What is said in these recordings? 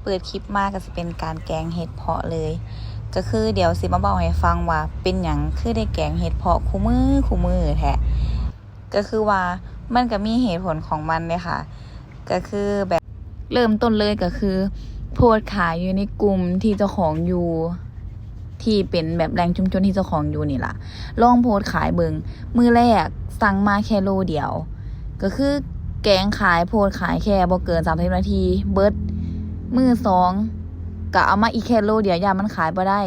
เปิดคลิปมาก็จะเป็นการแกงเห็ดเพาะเลย ก็คือเดี๋ยวสิมาบอกให้ฟังว่าเป็นหยังคือได้แกงเห็ดเพาะคู่มือแท้ก็คือว่ามันก็มีเหตุผลของมันเลยค่ะก็คือแบบเริ่มต้นเลยก็คือโพสต์ขายอยู่ในกลุ่มที่เจ้าของอยู่ที่เป็นแบบแรงชุมชนที่เจ้าของอยู่นี่ล่ะลองโพสต์ขายเบิงมือแรกสั่งมาแค่โลเดียวก็คือแกงขายโพสต์ขายแค่บ่เกิน30 นาทีเบิดมือสองก็เอามาอีกแค่โลเดียวยามันขายบ่ได้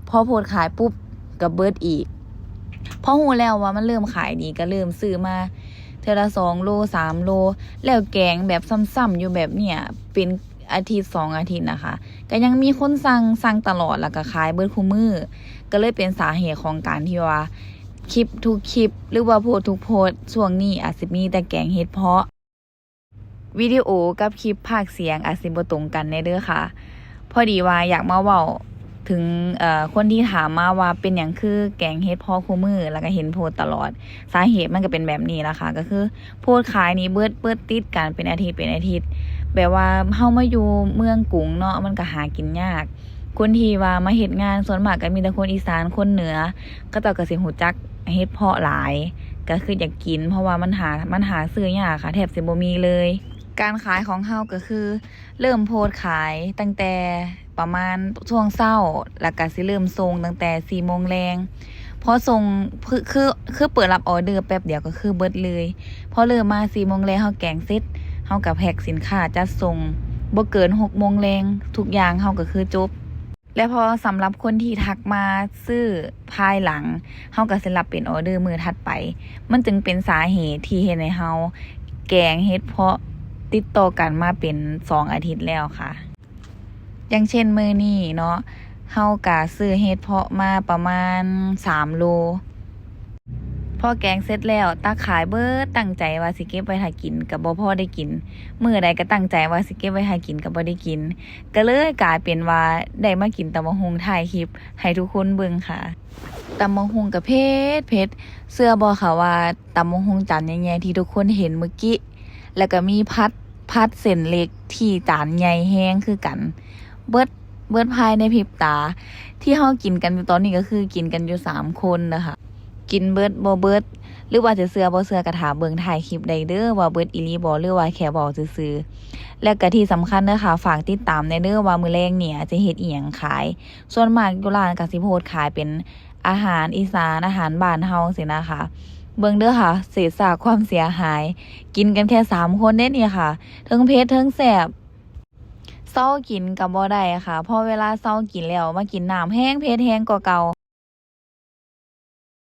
พอโพสต์ขายปุ๊บก็เบิดอีกพอหูแล้วว่ามันเริ่มขายดีก็เริ่มซื้อมาเทอละ2 โล 3 โลแล้วแกงแบบซ้ำๆอยู่แบบเนี้ยเป็นอาทิตย์2 อาทิตย์นะคะก็ยังมีคนสั่งตลอดแล้วก็ขายเบิดคู่มือก็เลยเป็นสาเหตุของการที่ว่าคลิปทุกคลิปหรือว่าโพสต์ทุกโพสต์ช่วงนี้อาจสิมีแต่แกงเห็ดเพาะวิดีโอกับคลิปพากย์เสียงอาจสิบ่ตรงกันในเด้อค่ะพอดีว่าอยากมาเว้าถึงคนที่ถามมาว่าเป็นหยังคือแกงเห็ดเพาะคู่มือแล้วก็เห็นโพสต์ตลอดสาเหตุมันก็เป็นแบบนี้ล่ะค่ะก็คือโพสต์ขายนี่เบิดติดกันเป็นอาทิตย์แบบว่าเฮามาอยู่เมืองกรุงเนาะมันก็หากินยากคนที่ว่ามาเฮ็ดงานส่วนมากก็มีแต่คนอีสานคนเหนือก็เจ้าก็สิฮู้จักเฮ็ดเพาะหลายก็คืออยากกินเพราะว่ามันหาซื้อยากค่ะแทบสิบ่มีเลยการขายของเฮาก็คือเริ่มโพสต์ขายตั้งแต่ประมาณช่วงเช้าแล้วก็สิเริ่มส่งตั้งแต่ 4 โมงแลงพอส่งคือเปิดรับออเดอร์แป๊บเดียวก็คือเบิดเลยพอเริ่มมา 4 โมงแลงเฮาแกงเสร็จเฮาก็แพ็คสินค้าจัดส่งบ่เกิน 6 โมงแลงทุกอย่างเฮาก็คือจบและพอสำหรับคนที่ทักมาซื้อภายหลังเฮาก็สิรับเป็นออเดอร์มื้อถัดไปมันจึงเป็นสาเหตุที่เฮ็ดให้เฮาแกงเห็ดเพาะติดต่อกันมาเป็น2 อาทิตย์แล้วค่ะอย่างเช่นมื้อนี้เนาะเฮาก็ซื้อเห็ดเพาะมาประมาณ3 โลพอแกงเสร็จแล้วตักขายเบิดตั้งใจว่าสิเก็บไว้ให้กินก็บ่พอได้กินมื้อใดก็ตั้งใจว่าสิเก็บไว้ให้กินก็บ่ได้กินก็เลยกลายเป็นว่าได้มากินตำบักหุ่งถ่ายคลิปให้ทุกคนเบิ่งค่ะตำบักหุ่งก็เผ็ดเชื่อบ่ค่ะว่าตำบักหุ่งจานใหญ่ๆที่ทุกคนเห็นเมื่อกี้แล้วก็มีพัดเส้นเล็กที่จานใหญ่แฮงคือกันเบิดภายในพริบตาที่เฮากินกันอยู่ตอนนี้ก็คือกินกันอยู่3 คนนะคะกินเบิดบ่เบิดหรือว่าจะเชื่อบ่เชื่อก็ถามเบิ่งถ่ายคลิปได้เด้อว่าเบิดอีหลีบ่หรือว่าแค่เว้าซื่อๆและก็ที่สำคัญเด้อค่ะฝากติดตามในเด้อว่ามื้อแลงเนี่ยจะเฮ็ดอิหยังขายส่วนมากอยู่ร้านก็สิโพสต์ขายเป็นอาหารอีสานอาหารบ้านเฮาจังซี่นะคะเบิ่งเด้อค่ะเศษซากความเสียหายกินกันแค่3 คนเด้นี่ค่ะเทิงเผ็ดเทิงแซ่บเซากินก็บ่ได้ค่ะพอเวลาเซากินแล้วมากินน้ำแห้งเผ็ดแห้งกว่าเก่า